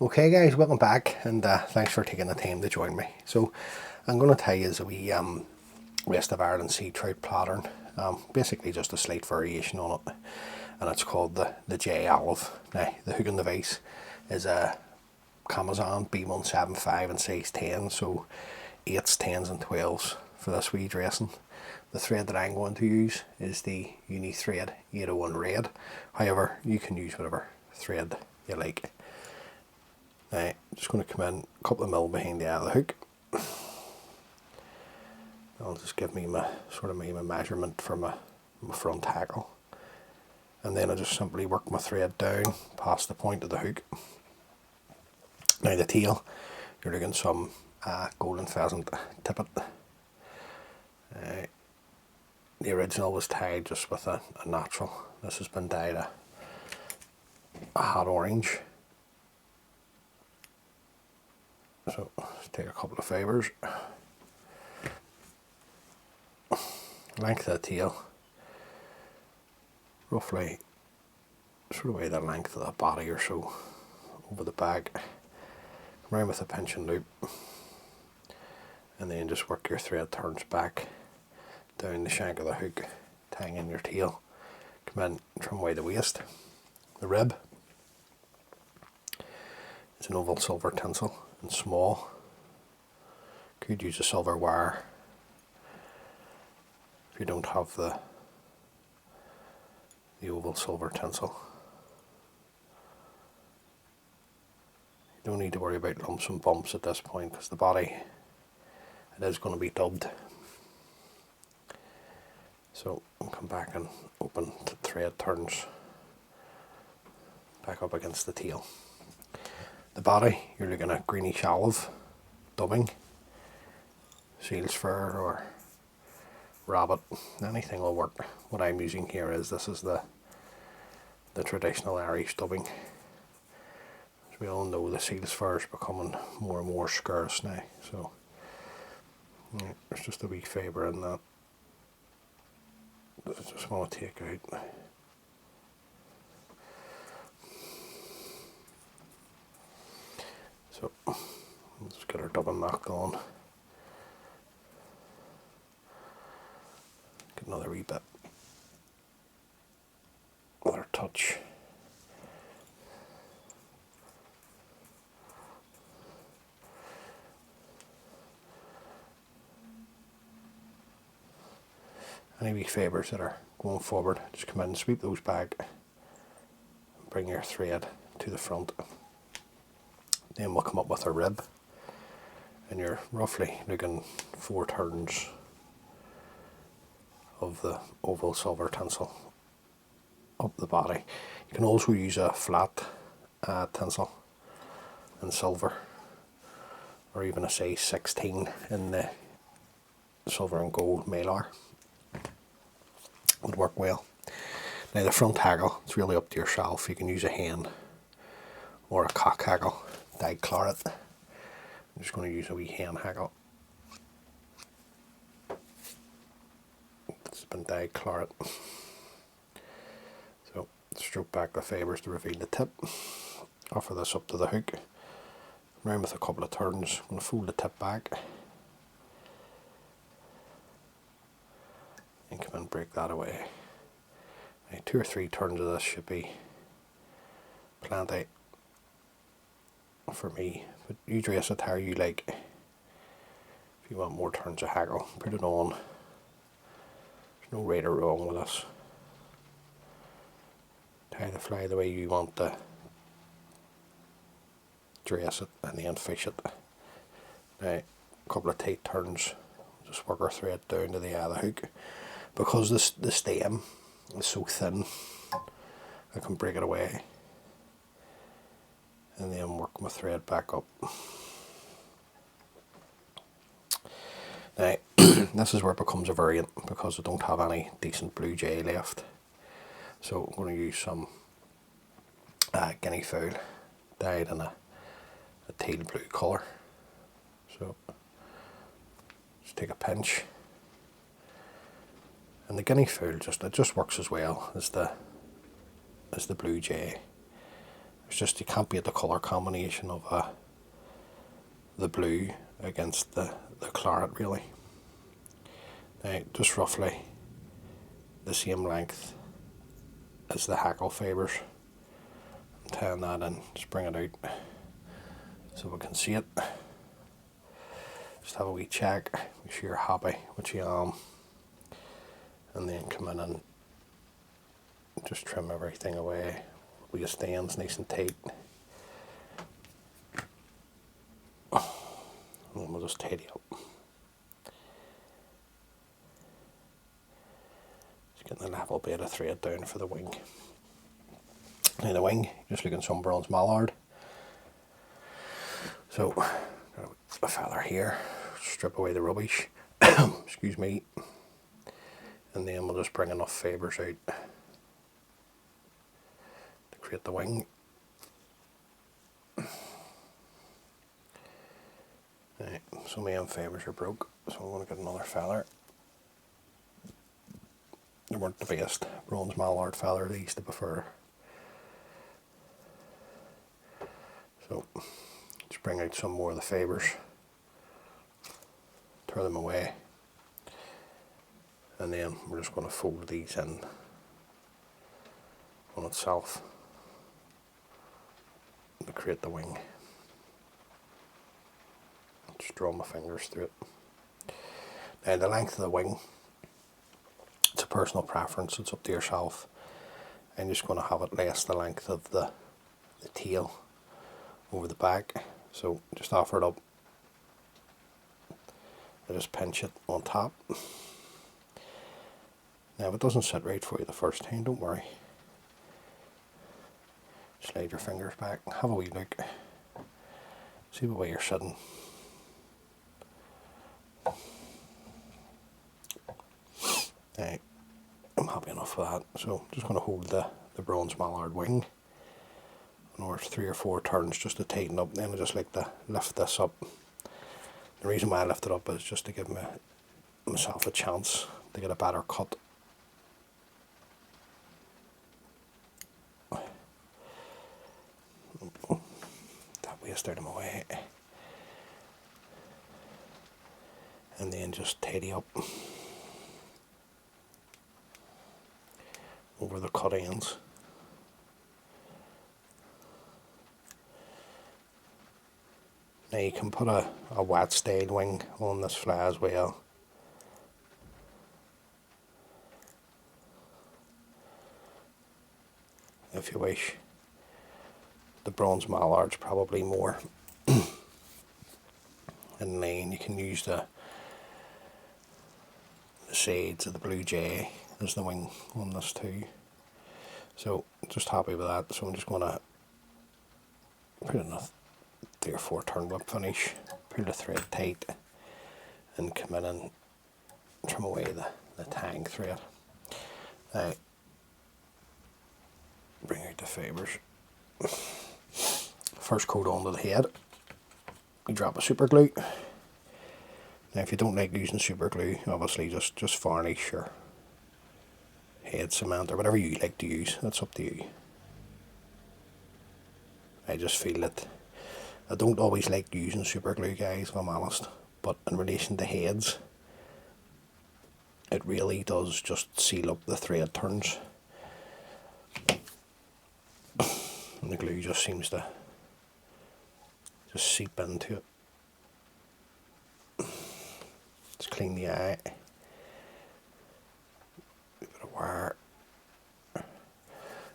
Okay guys, welcome back, and thanks for taking the time to join me. So I'm going to tell you a wee West of Ireland sea trout pattern, basically just a slight variation on it, and it's called the J Olive. Now the hook and the vise is a Kamasan B175 in size 10, so 8s, 10s and 12s for this wee dressing. The thread that I'm going to use is the Uni thread 801 red. However, you can use whatever thread you like. Now, I'm just going to come in a couple of mil behind the eye of the hook. I'll just give me my measurement for my front hackle, and then I just simply work my thread down past the point of the hook. Now the tail, you're looking some golden pheasant tippet. The original was tied just with a natural. This has been dyed a hot orange. So let's take a couple of fibres. Length of the tail, roughly sort of way the length of the body or so over the back. Around with a pinching loop, and then just work your thread turns back down the shank of the hook, tying in your tail. Come in from way the waist. The rib is an oval silver tinsel and small. Could use a silver wire if you don't have the oval silver tinsel. You don't need to worry about lumps and bumps at this point, because the body, it is going to be dubbed. So I'll come back and open the thread turns back up against the tail. The body, you're looking at greenish olive dubbing, seal's fur or rabbit, anything will work. What I'm using here is this is the traditional Irish dubbing. As we all know, the seal's fur is becoming more and more scarce now, so yeah, there's just a wee fibre in that I just want to take out. So let's get our dubbing knocked on. Get another wee bit, another touch. Any wee fibres that are going forward, just come in and sweep those back and bring your thread to the front. Then we'll come up with a rib, and you're roughly looking 4 turns of the oval silver tinsel up the body. You can also use a flat tinsel in silver, or even a size 16 in the silver and gold mallard. Would work well. Now the front hackle, it's really up to yourself. You can use a hen or a cock hackle, dyed claret. I'm just going to use a wee hen hackle. It's been dyed claret. So stroke back the fibres to reveal the tip. Offer this up to the hook. Round with a couple of turns. I'm going to fold the tip back. And come and break that away. Now, 2 or 3 turns of this should be plenty for me, but you dress it how you like. If you want more turns of hackle, put it on. There's no right or wrong with this. Tie the fly the way you want to dress it, and then fish it. Now, a couple of tight turns, just work our thread down to the eye of the hook. Because the stem is so thin, I can break it away and then work my thread back up. Now, this is where it becomes a variant, because I don't have any decent blue jay left. So I'm going to use some Guinea fowl dyed in a teal blue colour. So just take a pinch. And the Guinea fowl just works as well as the blue jay. It's just you can't beat the colour combination of the blue against the claret really. Now just roughly the same length as the hackle fibres. I'm tying that in, just bring it out so we can see it. Just have a wee check, make sure you're happy with your arm, and then come in and just trim everything away. We stands nice and tight. And then we'll just tidy up. Just getting the level bit of thread down for the wing. Now the wing, just looking some bronze mallard. So, got a feather here, strip away the rubbish, excuse me, and then we'll just bring enough fibres out to create the wing. Right, so my end fibres are broke, so I'm going to get another feather. They weren't the best bronze mallard feather, they used to prefer. So, just bring out some more of the fibres, tear them away, and then we're just going to fold these in on itself to create the wing. Just draw my fingers through it. Now the length of the wing, it's a personal preference, it's up to yourself. I'm just going to have it less the length of the tail over the back. So just offer it up, I just pinch it on top. Now if it doesn't sit right for you the first time, don't worry. Slide your fingers back, have a wee look, see what way you're sitting. Now, I'm happy enough with that, so I'm just going to hold the bronze mallard wing. Or 3 or 4 turns just to tighten up. Then I just like to lift this up. The reason why I lift it up is just to give myself a chance to get a better cut. That waste out of my way. And then just tidy up over the cut ends. Now you can put a wet stayed wing on this fly as well. If you wish. The bronze mallard's probably more in line. You can use the shades of the blue jay as the wing on this too. So just happy with that. So I'm just going to put in a 3 or 4 turn whip finish, pull the thread tight, and come in and trim away the tang thread. Now, bring out the fibres. First coat onto the head, you drop a super glue. Now if you don't like using super glue, obviously just varnish or head cement or whatever you like to use, that's up to you. I just feel that I don't always like using super glue, guys, if I'm honest, but in relation to heads, it really does just seal up the thread turns. And the glue just seems to just seep into it. Just clean the eye. A bit of wire.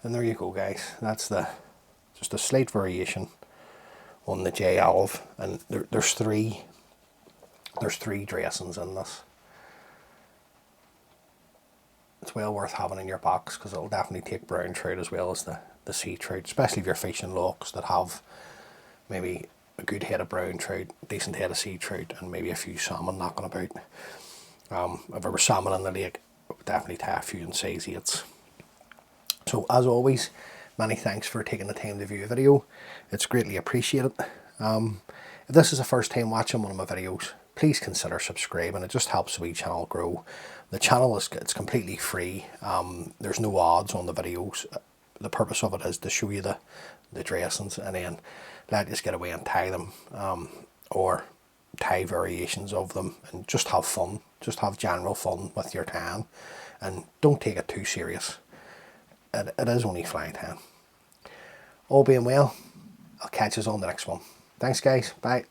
And there you go, guys. That's just a slight variation on the J Olive, and there's three dressings in this. It's well worth having in your box because it'll definitely take brown trout as well as the sea trout, especially if you're fishing lochs that have maybe a good head of brown trout, decent head of sea trout, and maybe a few salmon knocking about. If there were salmon in the lake, I would definitely tie a few in size 8s. So as always, many thanks for taking the time to view a video. It's greatly appreciated. If this is the first time watching one of my videos, please consider subscribing. It just helps the wee channel grow. The channel it's completely free. There's no ads on the videos. the purpose of it is to show you the dressings, and then let you get away and tie them, or tie variations of them, and just have fun, just have general fun with your tan, and don't take it too serious. It is only flying tan. All being well, I'll catch you on the next one. Thanks guys, bye.